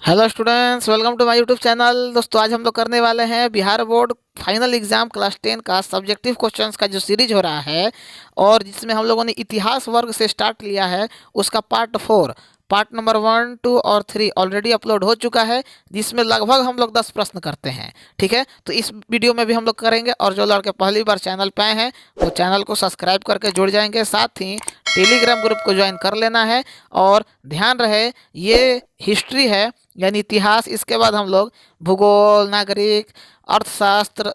Hello students, welcome to my YouTube channel. दोस्तों, आज हम लोग करने वाले हैं Bihar board final exam class 10 का सब्जेक्टिव क्वेश्चंस का जो सीरीज हो रहा है, और जिसमें हम लोगों ने इतिहास वर्ग से स्टार्ट लिया है। उसका पार्ट 4, पार्ट नंबर 1, 2 और 3 ऑलरेडी अपलोड हो चुका है, जिसमें लगभग हम लोग 10 प्रश्न करते हैं। ठीक है, तो इस वीडियो में भी हम लोग करेंगे। और जो लड़के पहली बार चैनल पे आए हैं वो चैनल को सब्सक्राइब करके जुड़ जाएंगे, साथ ही टेलीग्राम ग्रुप को ज्वाइन कर लेना है। और ध्यान रहे, ये हिस्ट्री है यानी इतिहास। इसके बाद हम लोग भूगोल, नागरिक, अर्थशास्त्र,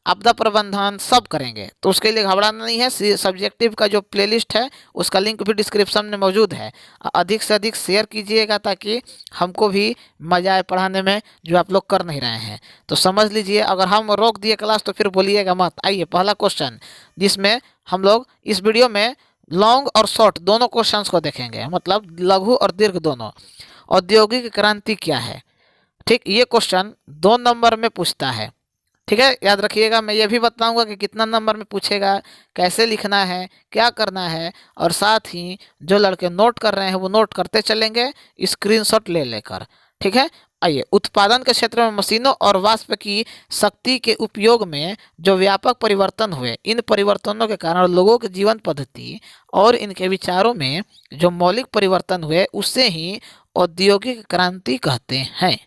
आपदा प्रबंधन सब करेंगे, तो उसके लिए घबराना नहीं है। सब्जेक्टिव का जो प्लेलिस्ट है उसका लिंक भी डिस्क्रिप्शन में मौजूद है। अधिक से अधिक शेयर कीजिएगा ताकि हमको भी मजा आए पढ़ाने में, जो आप लोग कर नहीं रहे हैं। तो समझ लीजिए, अगर हम रोक दिए क्लास तो फिर बोलिएगा मत। आइए, पहला क्वेश्चन, जिसमें हम लोग इस वीडियो में लॉन्ग और शॉर्ट दोनों क्वेश्चंस को देखेंगे, मतलब लघु और दीर्घ दोनों। औद्योगिक क्रांति क्या है? ठीक, ये क्वेश्चन 2 नंबर में पूछता है। ठीक है, याद रखिएगा। मैं ये भी बताऊंगा कि कितना नंबर में पूछेगा, कैसे लिखना है, क्या करना है। और साथ ही जो लड़के नोट कर रहे हैं वो नोट करते चलेंगे, स्क्रीनशॉट ले लेकर। ठीक है, आइए। उत्पादन के क्षेत्र में मशीनों और वाष्प की शक्ति के उपयोग में जो व्यापक परिवर्तन हुए, इन परिवर्तनों के कारण लोगों की जीवन पद्धति और इनके विचारों में जो मौलिक परिवर्तन हुए, उससे ही औद्योगिक क्रांति कहते हैं।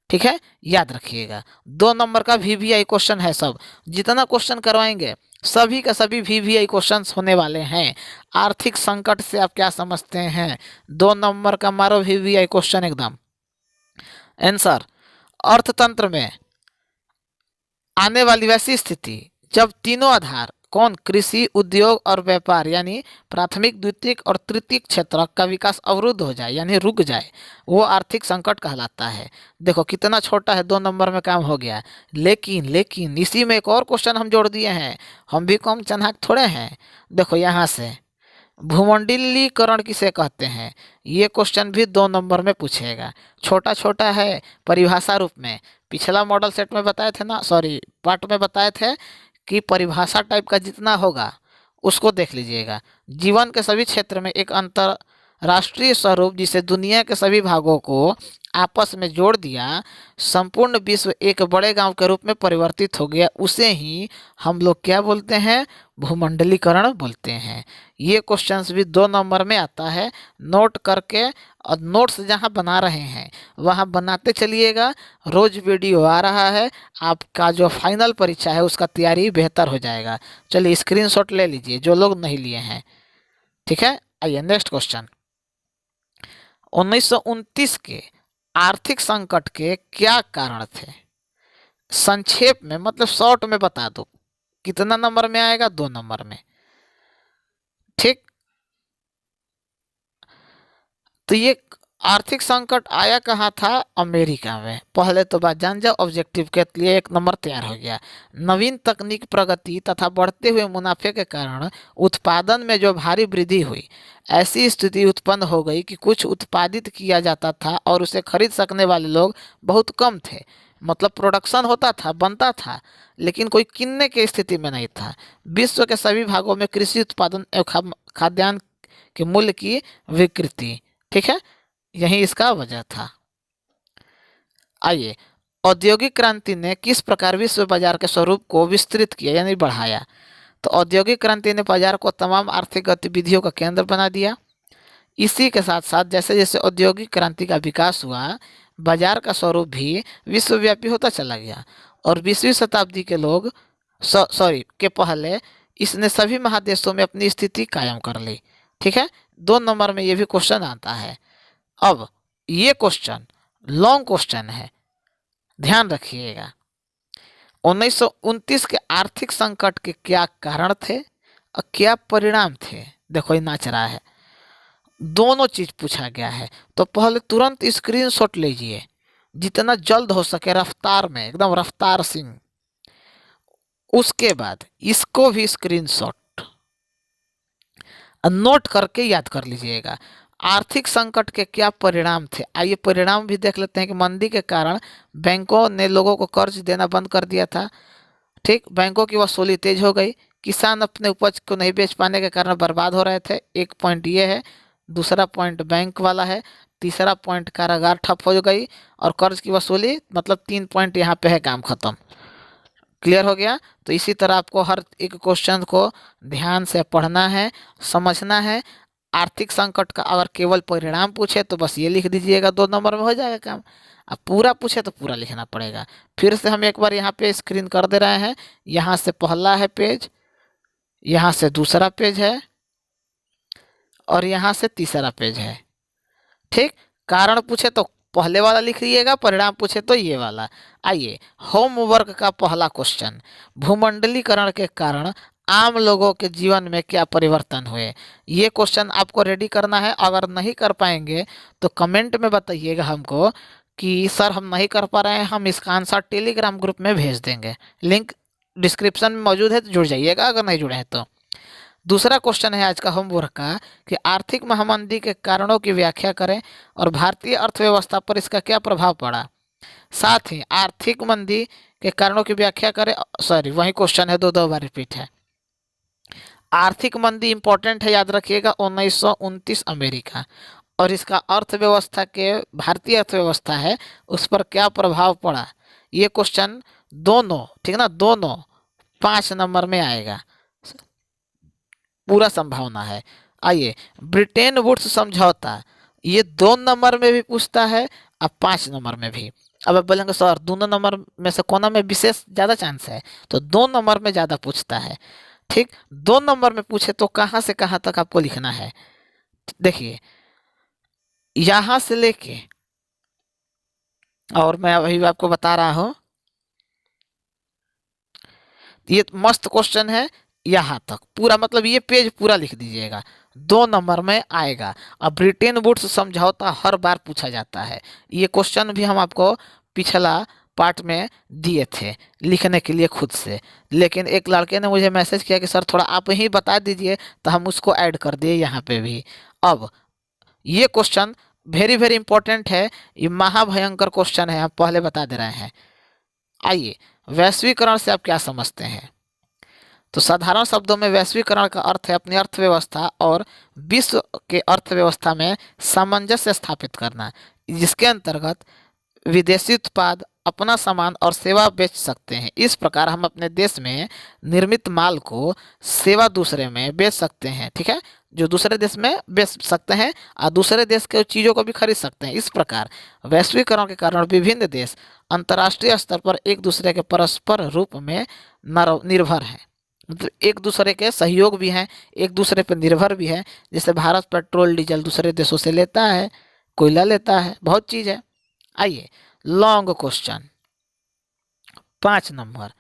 ठीक है, याद रखिएगा। 2 नंबर का वीवीआई क्वेश्चन है। सब जितना क्वेश्चन करवाएंगे सभी का सभी वीवीआई क्वेश्चंस होने वाले हैं। आर्थिक संकट से आप क्या समझते हैं? 2 नंबर का मारो वीवीआई क्वेश्चन एकदम। आंसर, अर्थतंत्र में आने वाली वैसी स्थिति जब तीनों आधार कौन, कृषि, उद्योग और व्यापार, यानी प्राथमिक, द्वितीयक और तृतीयक क्षेत्र का विकास अवरुद्ध हो जाए यानी रुक जाए, वो आर्थिक संकट कहलाता है। देखो कितना छोटा है, 2 नंबर में काम हो गया। लेकिन इसी में एक और क्वेश्चन हम जोड़ दिए हैं। हम भी कम चन्हाक थोड़े हैं। देखो यहाँ से, भूमंडलीकरण किसे कहते हैं? ये क्वेश्चन भी 2 नंबर में पूछेगा। छोटा छोटा है परिभाषा रूप में। पिछला मॉडल सेट में बताए थे ना, सॉरी पार्ट में बताए थे कि परिभाषा टाइप का जितना होगा उसको देख लीजिएगा। जीवन के सभी क्षेत्र में एक अंतरराष्ट्रीय स्वरूप जिसे दुनिया के सभी भागों को आपस में जोड़ दिया, संपूर्ण विश्व एक बड़े गांव के रूप में परिवर्तित हो गया, उसे ही हम लोग क्या बोलते हैं? भूमंडलीकरण बोलते हैं। ये क्वेश्चंस भी 2 नंबर में आता है। नोट करके, और नोट्स जहाँ बना रहे हैं वहाँ बनाते चलिएगा। रोज वीडियो आ रहा है, आपका जो फाइनल परीक्षा है उसका तैयारी बेहतर हो जाएगा। चलिए स्क्रीनशॉट ले लीजिए जो लोग नहीं लिए हैं। ठीक है, आइए नेक्स्ट क्वेश्चन। 1929 के आर्थिक संकट के क्या कारण थे? संक्षेप में, मतलब शॉर्ट में बता दो। कितना नंबर में आएगा? 2 नंबर में। ठीक, तो ये आर्थिक संकट आया कहाँ था? अमेरिका में। पहले तो बात जान जाओ, ऑब्जेक्टिव के लिए 1 नंबर तैयार हो गया। नवीन तकनीक प्रगति तथा बढ़ते हुए मुनाफे के कारण उत्पादन में जो भारी वृद्धि हुई, ऐसी स्थिति उत्पन्न हो गई कि कुछ उत्पादित किया जाता था और उसे खरीद सकने वाले लोग बहुत कम थे। मतलब प्रोडक्शन होता था, बनता था, लेकिन कोई किनने की स्थिति में नहीं था। विश्व के सभी भागों में कृषि उत्पादन एवं खाद्यान्न के मूल्य की विकृति। ठीक है, यही इसका वजह था। आइए, औद्योगिक क्रांति ने किस प्रकार विश्व बाजार के स्वरूप को विस्तृत किया यानी बढ़ाया? तो औद्योगिक क्रांति ने बाजार को तमाम आर्थिक गतिविधियों का केंद्र बना दिया। इसी के साथ साथ जैसे जैसे औद्योगिक क्रांति का विकास हुआ, बाजार का स्वरूप भी विश्वव्यापी होता चला गया। और 20वीं शताब्दी के लोग सॉरी के पहले इसने सभी महादेशों में अपनी स्थिति कायम कर ली। ठीक है, 2 नंबर में ये भी क्वेश्चन आता है। अब ये क्वेश्चन लॉन्ग क्वेश्चन है, ध्यान रखिएगा। 1929 के आर्थिक संकट के क्या कारण थे और क्या परिणाम थे? देखो ये नाच रहा है, दोनों चीज पूछा गया है। तो पहले तुरंत स्क्रीनशॉट लीजिए, जितना जल्द हो सके, रफ्तार में, एकदम रफ्तार सिंह। उसके बाद इसको भी स्क्रीनशॉट नोट करके याद कर लीजिएगा। आर्थिक संकट के क्या परिणाम थे? आइए परिणाम भी देख लेते हैं कि मंदी के कारण बैंकों ने लोगों को कर्ज देना बंद कर दिया था। ठीक, बैंकों की वसूली तेज हो गई। किसान अपने उपज को नहीं बेच पाने के कारण बर्बाद हो रहे थे। एक पॉइंट ये है। दूसरा पॉइंट बैंक वाला है, तीसरा पॉइंट कारागार ठप हो गई और कर्ज की वसूली, मतलब 3 पॉइंट यहाँ पे है, काम खत्म। क्लियर हो गया। तो इसी तरह आपको हर एक क्वेश्चन को ध्यान से पढ़ना है, समझना है। आर्थिक संकट का अगर केवल परिणाम पूछे तो बस ये लिख दीजिएगा, 2 नंबर में हो जाएगा काम। अब पूरा पूछे तो पूरा लिखना पड़ेगा। फिर से हम एक बार यहाँ पे स्क्रीन कर दे रहे हैं। यहाँ से पहला है पेज, यहाँ से दूसरा पेज है और यहाँ से तीसरा पेज है। ठीक, कारण पूछे तो पहले वाला लिख लीजिएगा, परिणाम पूछे तो ये वाला। आइए, होमवर्क का पहला क्वेश्चन, भूमंडलीकरण के कारण आम लोगों के जीवन में क्या परिवर्तन हुए। ये क्वेश्चन आपको रेडी करना है। अगर नहीं कर पाएंगे तो कमेंट में बताइएगा हमको कि सर हम नहीं कर पा रहे हैं, हम इसका आंसर टेलीग्राम ग्रुप में भेज देंगे। लिंक डिस्क्रिप्शन में मौजूद है, तो जुड़ जाइएगा अगर नहीं जुड़े हैं तो। दूसरा क्वेश्चन है आज का होमवर्क का कि आर्थिक महामंदी के कारणों की व्याख्या करें और भारतीय अर्थव्यवस्था पर इसका क्या प्रभाव पड़ा। साथ ही आर्थिक मंदी के कारणों की व्याख्या करें, सॉरी वही क्वेश्चन है, दो बार रिपीट है। आर्थिक मंदी इंपॉर्टेंट है, याद रखिएगा, 1929 अमेरिका, और इसका अर्थव्यवस्था के, भारतीय अर्थव्यवस्था है उस पर क्या प्रभाव पड़ा। ये क्वेश्चन दोनों, ठीक ना, दोनों 5 नंबर में आएगा, पूरा संभावना है। आइए, ब्रिटेन वुड्स समझौता, ये 2 नंबर में भी पूछता है अब 5 नंबर में भी। अब आप बोलेंगे सर दोनों नंबर में से कोना में विशेष ज़्यादा चांस है, तो 2 नंबर में ज़्यादा पूछता है। ठीक, 2 नंबर में पूछे तो कहाँ से कहाँ तक आपको लिखना है। देखिए, यहाँ से लेके, और मैं अभी आपको बता रहा हूँ, ये मस्त क्वेश्चन है, यहाँ तक पूरा, मतलब ये पेज पूरा लिख दीजिएगा, 2 नंबर में आएगा। अब ब्रिटेन वुड्स समझौता हर बार पूछा जाता है। ये क्वेश्चन भी हम आपको पिछला पार्ट में दिए थे लिखने के लिए खुद से, लेकिन एक लड़के ने मुझे मैसेज किया कि सर थोड़ा आप ही बता दीजिए, तो हम उसको ऐड कर दिए यहाँ पे भी। अब ये क्वेश्चन वेरी वेरी इंपॉर्टेंट है, ये महाभयंकर क्वेश्चन है, हम पहले बता दे रहे हैं। आइए, वैश्वीकरण से आप क्या समझते हैं। तो साधारण शब्दों में वैश्वीकरण का अर्थ है अपनी अर्थव्यवस्था और विश्व के अर्थव्यवस्था में सामंजस्य स्थापित करना, जिसके अंतर्गत विदेशी उत्पाद अपना सामान और सेवा बेच सकते हैं। इस प्रकार हम अपने देश में निर्मित माल को सेवा दूसरे में बेच सकते हैं। ठीक है, जो दूसरे देश में बेच सकते हैं और दूसरे देश के चीज़ों को भी खरीद सकते हैं। इस प्रकार वैश्वीकरण के कारण विभिन्न देश अंतर्राष्ट्रीय स्तर पर एक दूसरे के परस्पर रूप में निर्भर हैं, मतलब एक दूसरे के सहयोग भी हैं, एक दूसरे पर निर्भर भी है। जैसे भारत पेट्रोल डीजल दूसरे देशों से लेता है, कोयला लेता है, बहुत चीज़ है। आइए, लॉन्ग क्वेश्चन 5 नंबर,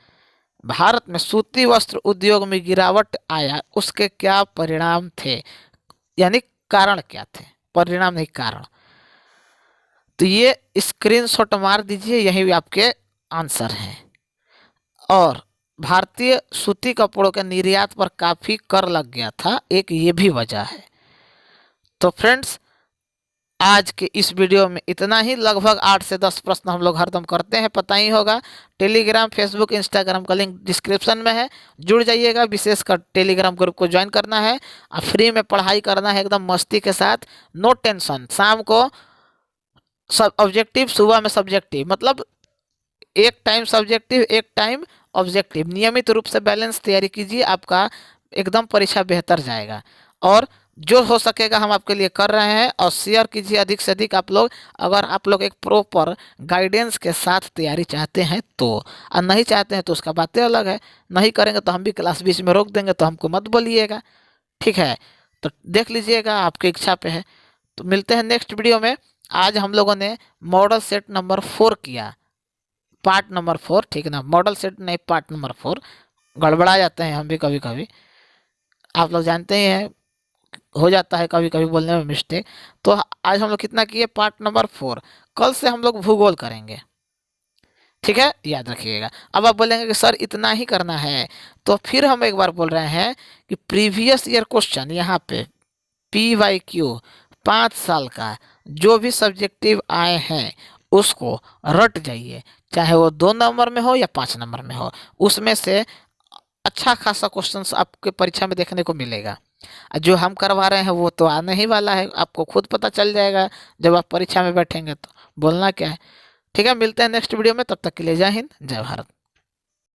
भारत में सूती वस्त्र उद्योग में गिरावट आया, उसके क्या परिणाम थे, यानी कारण क्या थे, परिणाम नहीं कारण। तो ये स्क्रीनशॉट मार दीजिए, यही भी आपके आंसर हैं। और भारतीय सूती कपड़ों के निर्यात पर काफ़ी कर लग गया था, एक ये भी वजह है। तो फ्रेंड्स, आज के इस वीडियो में इतना ही। लगभग 8 से 10 प्रश्न हम लोग हरदम करते हैं, पता ही होगा। टेलीग्राम, फेसबुक, इंस्टाग्राम का लिंक डिस्क्रिप्शन में है, जुड़ जाइएगा। विशेषकर टेलीग्राम ग्रुप को ज्वाइन करना है और फ्री में पढ़ाई करना है, एकदम मस्ती के साथ, नो टेंशन। शाम को सब ऑब्जेक्टिव, सुबह में सब्जेक्टिव, मतलब एक टाइम सब्जेक्टिव एक टाइम ऑब्जेक्टिव। नियमित रूप से बैलेंस तैयारी कीजिए, आपका एकदम परीक्षा बेहतर जाएगा। और जो हो सकेगा हम आपके लिए कर रहे हैं, और शेयर कीजिए अधिक से अधिक आप लोग। अगर आप लोग एक प्रॉपर गाइडेंस के साथ तैयारी चाहते हैं तो, और नहीं चाहते हैं तो उसका बातें अलग है। नहीं करेंगे तो हम भी क्लास बीच में रोक देंगे, तो हमको मत बोलिएगा, ठीक है। तो देख लीजिएगा, आपकी इच्छा पे है। तो मिलते हैं नेक्स्ट वीडियो में। आज हम लोगों ने मॉडल सेट नंबर 4 किया, पार्ट नंबर 4, ठीक है ना, मॉडल सेट नहीं, पार्ट नंबर 4। गड़बड़ा जाते हैं हम भी कभी कभी, आप लोग जानते ही हैं, हो जाता है कभी कभी बोलने में मिस्टेक। तो आज हम लोग कितना किए, पार्ट नंबर 4। कल से हम लोग भूगोल करेंगे, ठीक है, याद रखिएगा। अब आप बोलेंगे कि सर इतना ही करना है, तो फिर हम एक बार बोल रहे हैं कि प्रीवियस ईयर क्वेश्चन यहाँ पे PYQ 5 साल का जो भी सब्जेक्टिव आए हैं उसको रट जाइए, चाहे वो 2 नंबर में हो या 5 नंबर में हो। उसमें से अच्छा खासा क्वेश्चंस आपके परीक्षा में देखने को मिलेगा। जो हम करवा रहे हैं वो तो आने ही वाला है, आपको खुद पता चल जाएगा जब आप परीक्षा में बैठेंगे तो बोलना क्या है। ठीक है, मिलते हैं नेक्स्ट वीडियो में, तब तक के लिए जय हिंद जय भारत।